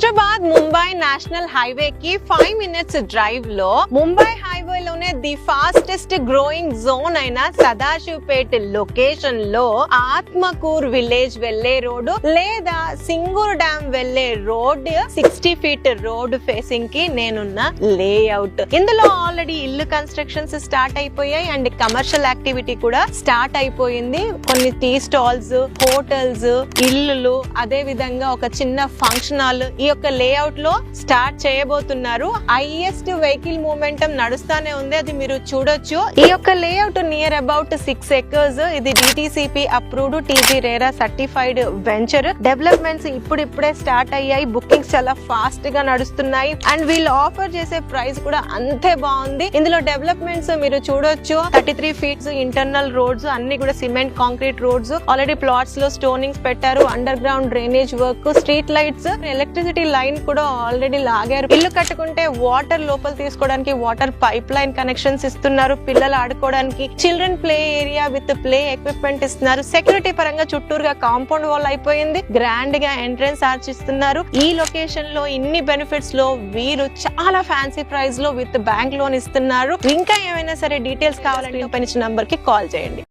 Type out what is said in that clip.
Hyderabad Mumbai national highway కి 5 minutes drive లో Mumbai highway లోనే ది ఫాస్టెస్ట్ గ్రోయింగ్ జోన్ అయిన సదాశివపేట లొకేషన్ లో ఆత్మకూర్ విలేజ్ వెళ్లే రోడ్డు లేదా సింగూర్ డ్యామ్ వెళ్లే రోడ్ 60 feet రోడ్ ఫేసింగ్ కి నేనున్న లేఅవుట్. ఇందులో ఆల్రెడీ ఇల్లు కన్స్ట్రక్షన్స్ స్టార్ట్ అయిపోయాయి అండ్ కమర్షియల్ యాక్టివిటీ కూడా స్టార్ట్ అయిపోయింది. కొన్ని టీ స్టాల్స్, హోటల్స్, ఇల్లులు, అదే విధంగా ఒక చిన్న ఫంక్షన్ హాల్ ఈ యొక్క లేఅవుట్ లో స్టార్ట్ చేయబోతున్నారు. హైయెస్ట్ వెహికల్ మూమెంటం నడుస్తానే ఉంది, అది మీరు చూడొచ్చు. ఈ యొక్క లేఅవుట్ నియర్ అబౌట్ 6 acres. ఇది DTCP approved, TG RERA certified venture. Developments ఇప్పుడిప్పుడే స్టార్ట్ అయ్యాయి. బుకింగ్స్ చాలా ఫాస్ట్ గా నడుస్తున్నాయి అండ్ వీళ్ళు ఆఫర్ చేసే ప్రైస్ కూడా అంతే బాగుంది. ఇందులో డెవలప్మెంట్స్ మీరు చూడొచ్చు. 33 feet ఇంటర్నల్ రోడ్స్, అన్ని కూడా cement concrete roads. Already plots లో స్టోనింగ్స్ పెట్టారు. Under ground drainage work, street lights, electricity line కూడా ఆల్రెడీ లాగారు. ఇల్లు కట్టుకుంటే వాటర్ లోపల తీసుకోవడానికి వాటర్ పైప్ లైన్ కనెక్షన్స్ ఇస్తున్నారు. పిల్లలు ఆడుకోవడానికి children play area with play equipment ఇస్తున్నారు. సెక్యూరిటీ పరంగా చుట్టూరుగా కాంపౌండ్ వాల్ అయిపోయింది. గ్రాండ్ గా ఎంట్రన్స్ ఆర్చ్ ఇస్తున్నారు. ఈ లొకేషన్ లో ఇన్ని బెనిఫిట్స్ లో వీరు చాలా ఫ్యాన్సీ ప్రైస్ లో విత్ బ్యాంక్ లోన్ ఇస్తున్నారు. ఇంకా ఏమైనా సరే డీటెయిల్స్ కావాలంటే పైన నంబర్ కి కాల్ చేయండి.